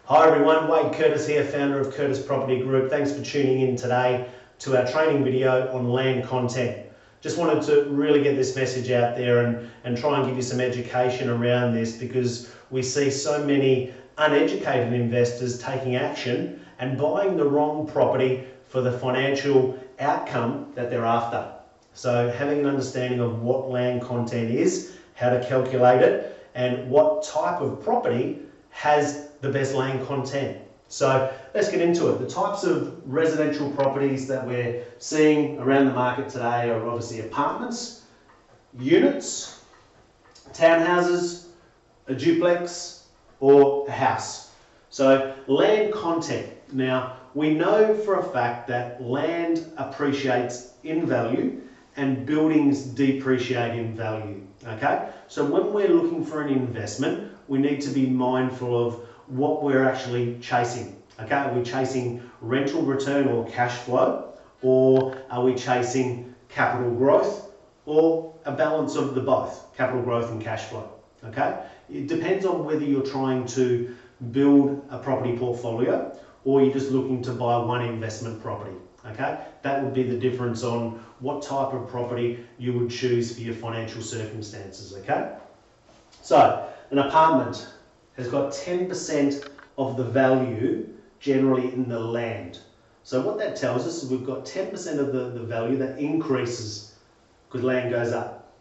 Hi everyone, Wade Curtis here, founder of Curtis Property Group. Thanks for tuning in today to our training video on land content. Just wanted to really get this message out there and try and give you some education around this, because we see so many uneducated investors taking action and buying the wrong property for the financial outcome that they're after. So having an understanding of what land content is, how to calculate it, and what type of property has the best land content. So let's get into it. The types of residential properties that we're seeing around the market today are obviously apartments, units, townhouses, a duplex, or a house. So land content. Now, we know for a fact that land appreciates in value and buildings depreciate in value. Okay? So when we're looking for an investment, we need to be mindful of what we're actually chasing. Okay, are we chasing rental return or cash flow, or are we chasing capital growth, or a balance of the both, capital growth and cash flow? Okay, it depends on whether you're trying to build a property portfolio or you're just looking to buy one investment property. Okay, that would be the difference on what type of property you would choose for your financial circumstances. Okay, so an apartment has got 10% of the value generally in the land. So what that tells us is we've got 10% of the value that increases because land goes up.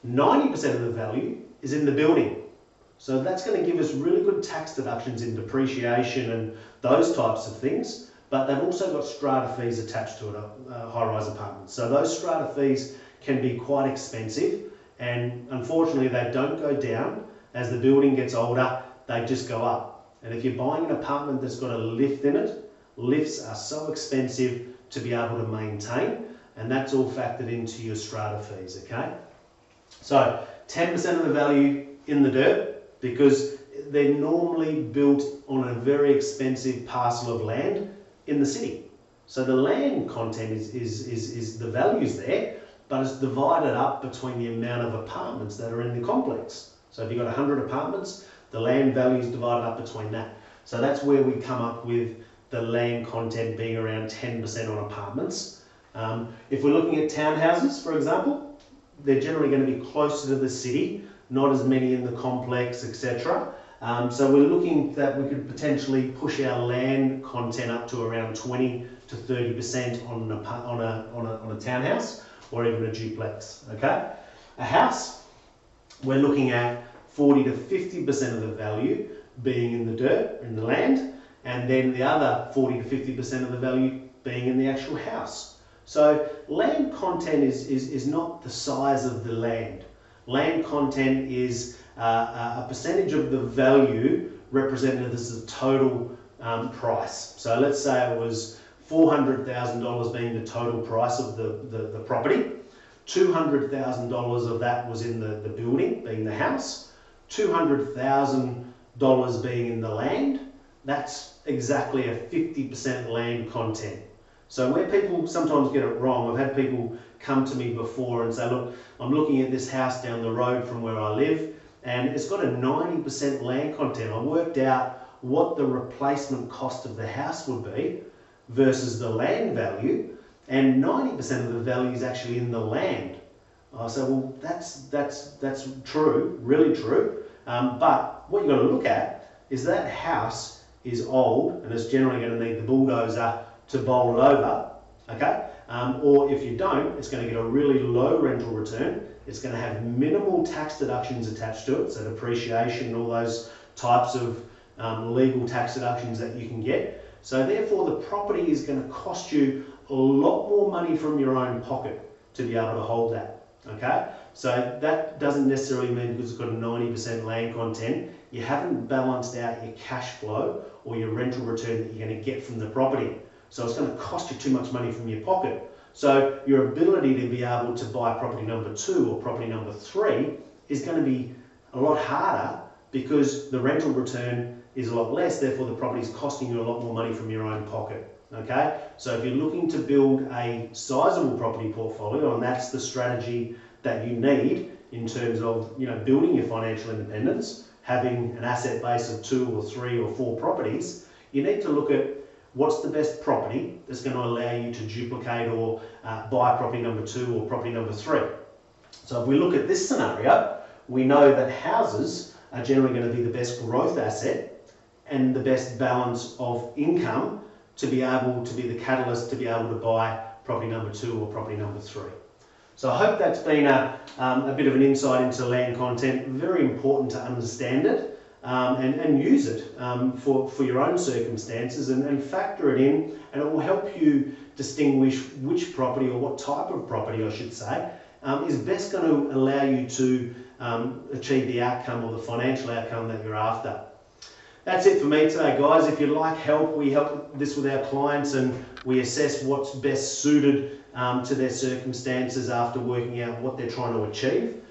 90% of the value is in the building. So that's going to give us really good tax deductions in depreciation and those types of things, but they've also got strata fees attached to it, high-rise apartments. So those strata fees can be quite expensive, and unfortunately they don't go down. As the building gets older, they just go up. And if you're buying an apartment that's got a lift in it, lifts are so expensive to be able to maintain, and that's all factored into your strata fees, okay? So 10% of the value in the dirt, because they're normally built on a very expensive parcel of land in the city. So the land content is the value's there, but it's divided up between the amount of apartments that are in the complex. So if you've got 100 apartments, the land value is divided up between that. So that's where we come up with the land content being around 10% on apartments. If we're looking at townhouses, for example, they're generally going to be closer to the city, not as many in the complex, etc. So we're looking that we could potentially push our land content up to around 20 to 30% on a townhouse or even a duplex. Okay, a house, we're looking at 40 to 50% of the value being in the dirt, in the land, and then the other 40 to 50% of the value being in the actual house. So land content is not the size of the land. Land content is a percentage of the value represented as the total price. So let's say it was $400,000 being the total price of the property. $200,000 of that was in the building, being the house. $200,000 being in the land. That's exactly a 50% land content. So where people sometimes get it wrong, I've had people come to me before and say, look, I'm looking at this house down the road from where I live, and it's got a 90% land content. I worked out what the replacement cost of the house would be versus the land value, and 90% of the value is actually in the land. I said, well, that's true, really true. But what you've got to look at is that house is old and it's generally going to need the bulldozer to bowl it over, okay? Or if you don't, it's going to get a really low rental return. It's going to have minimal tax deductions attached to it, so depreciation and all those types of legal tax deductions that you can get. So therefore, the property is going to cost you a lot more money from your own pocket to be able to hold that, okay? So that doesn't necessarily mean because it's got a 90% land content, you haven't balanced out your cash flow or your rental return that you're going to get from the property. So it's going to cost you too much money from your pocket. So your ability to be able to buy property number 2 or property number 3 is going to be a lot harder because the rental return is a lot less, therefore the property is costing you a lot more money from your own pocket. Okay, so if you're looking to build a sizable property portfolio, and that's the strategy that you need in terms of building your financial independence, having an asset base of 2 or 3 or 4 properties, you need to look at what's the best property that's going to allow you to duplicate or buy property number 2 or property number 3. So if we look at this scenario, we know that houses are generally going to be the best growth asset and the best balance of income to be able to be the catalyst to be able to buy property number 2 or property number 3. So I hope that's been a bit of an insight into land content. Very important to understand it and use it for your own circumstances and factor it in, and it will help you distinguish which property, or what type of property I should say, is best going to allow you to achieve the outcome or the financial outcome that you're after. That's it for me today, guys. If you'd like help, we help this with our clients and we assess what's best suited to their circumstances after working out what they're trying to achieve.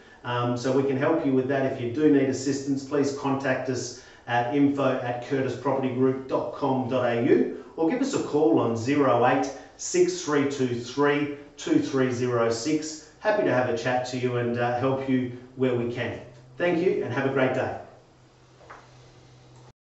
So we can help you with that. If you do need assistance, please contact us at info@curtispropertygroup.com.au or give us a call on 08 6323 2306. Happy to have a chat to you and help you where we can. Thank you and have a great day.